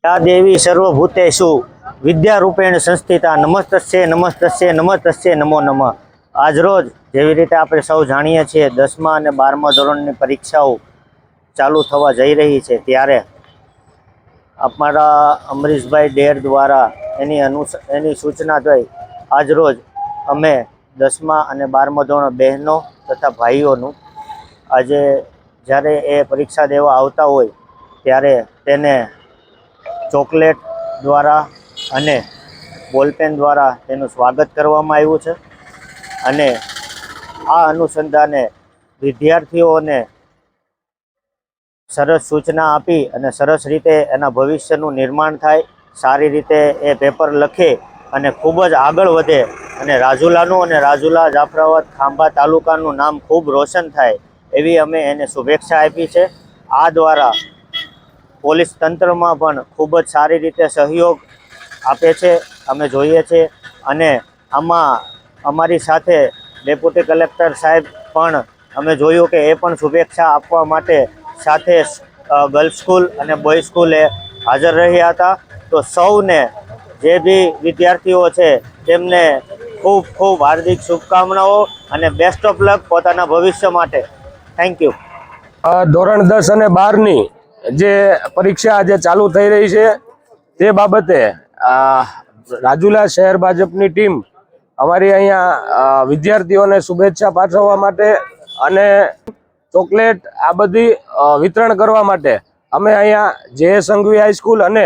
या देवी सर्वभूतेषु विद्यारूपेण संस्थिता नमस्तस्ये नमस्तस्ये नमस्तस्ये नमो नमः। आज रोज जेवी रीते આપણે સૌ જાણીએ છીએ 10મા અને 12મા ધોરણની પરીક્ષાઓ ચાલુ થવા જઈ રહી છે, ત્યારે અમારા અમરીશભાઈ ડેર દ્વારા એની સૂચના થઈ આજ રોજ અમે 10મા અને 12મા ધોરણ બહેનો તથા ભાઈઓનું આજે જ્યારે એ પરીક્ષા દેવા આવતા હોય ત્યારે તેને ચોકલેટ દ્વારા અને બોલપેન દ્વારા તેનું સ્વાગત કરવામાં આવ્યું છે અને આ અનુસંધાને વિદ્યાર્થીઓને સરસ સૂચના આપી અને સરસ રીતે એના ભવિષ્યનું નિર્માણ થાય, સારી રીતે એ પેપર લખે અને ખૂબ જ આગળ વધે અને રાજુલાનું અને રાજુલા જાફરાબાદ ખાંભા તાલુકાનું નામ ખૂબ રોશન થાય એવી અમે એને શુભેચ્છા આપી છે। આ દ્વારા પોલીસ તંત્રમાં પણ ખૂબ જ સારી રીતે સહયોગ આપે છે અમે જોઈએ છીએ અને આમાં અમારી સાથે ડેપ્યુટી કલેક્ટર સાહેબ પણ અમે જોયું કે એ પણ શુભેચ્છા આપવા માટે સાથે ગર્લ્સ સ્કૂલ અને બોય સ્કૂલે હાજર રહ્યા હતા। તો સૌને જે બી વિદ્યાર્થીઓ છે તેમને ખૂબ ખૂબ હાર્દિક શુભકામનાઓ અને બેસ્ટ ઓફ લક પોતાના ભવિષ્ય માટે। Thank you. ધોરણ 10 અને 12ની જે પરીક્ષા આજે ચાલુ થઈ રહી છે તે બાબતે રાજુલા શહેર ભાજપની ટીમ અમારી અહીંયા વિદ્યાર્થીઓને શુભેચ્છા પાઠવવા માટે અને ચોકલેટ આ બધી વિતરણ કરવા માટે અમે અહીંયા જે સંઘવી હાઈસ્કૂલ અને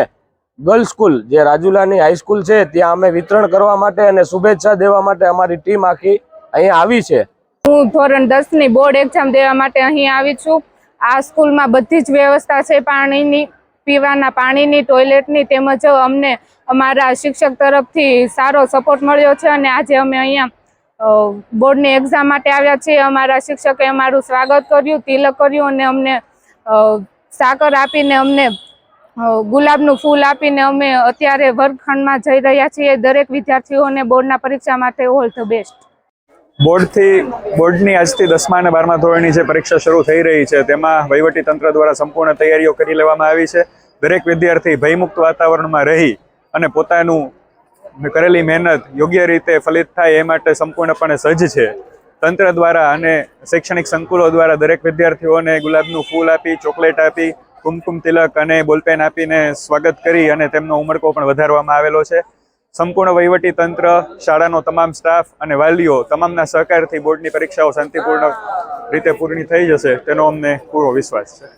ગર્લ્સ સ્કૂલ જે રાજુલાની હાઈસ્કૂલ છે ત્યાં અમે વિતરણ કરવા માટે અને શુભેચ્છા દેવા માટે અમારી ટીમ આખી અહીંયા આવી છે। હું ધોરણ 10ની બોર્ડ એક્ઝામ દેવા માટે અહીં આવી છું। આ સ્કૂલમાં બધી જ વ્યવસ્થા છે, પાણીની, પીવાના પાણીની, ટોયલેટની, તેમજ અમને અમારા શિક્ષક તરફથી સારો સપોર્ટ મળ્યો છે અને આજે અમે અહીંયા બોર્ડની એક્ઝામ માટે આવ્યા છીએ। અમારા શિક્ષકે અમારું સ્વાગત કર્યું, તિલક કર્યું અને અમને સાકર આપીને, અમને ગુલાબનું ફૂલ આપીને અમે અત્યારે વર્ગખંડમાં જઈ રહ્યા છીએ। દરેક વિદ્યાર્થીઓને બોર્ડના પરીક્ષા માટે ઓલ ધ બેસ્ટ। બોર્ડની આજથી 10મા અને 12મા ધોરણની જે પરીક્ષા શરૂ થઈ રહી છે તેમાં વહીવટી તંત્ર દ્વારા સંપૂર્ણ તૈયારીઓ કરી લેવામાં આવી છે। દરેક વિદ્યાર્થી ભયમુક્ત વાતાવરણમાં રહી અને પોતાનું કરેલી મહેનત યોગ્ય રીતે ફલિત થાય એ માટે સંપૂર્ણપણે સજ્જ છે। તંત્ર દ્વારા અને શૈક્ષણિક સંકુલો દ્વારા દરેક વિદ્યાર્થીઓને ગુલાબનું ફૂલ આપી, ચોકલેટ આપી, કુમકુમ તિલક અને બોલપેન આપીને સ્વાગત કરી અને તેમનો ઉમળકો પણ વધારવામાં આવેલો છે। સંપૂર્ણ વહીવટી તંત્ર, શાળાનો તમામ સ્ટાફ અને વાલીઓ તમામના સહકારથી બોર્ડની પરીક્ષાઓ શાંતિપૂર્ણ રીતે પૂર્ણ થઈ જશે તેનો અમને પૂરો વિશ્વાસ છે।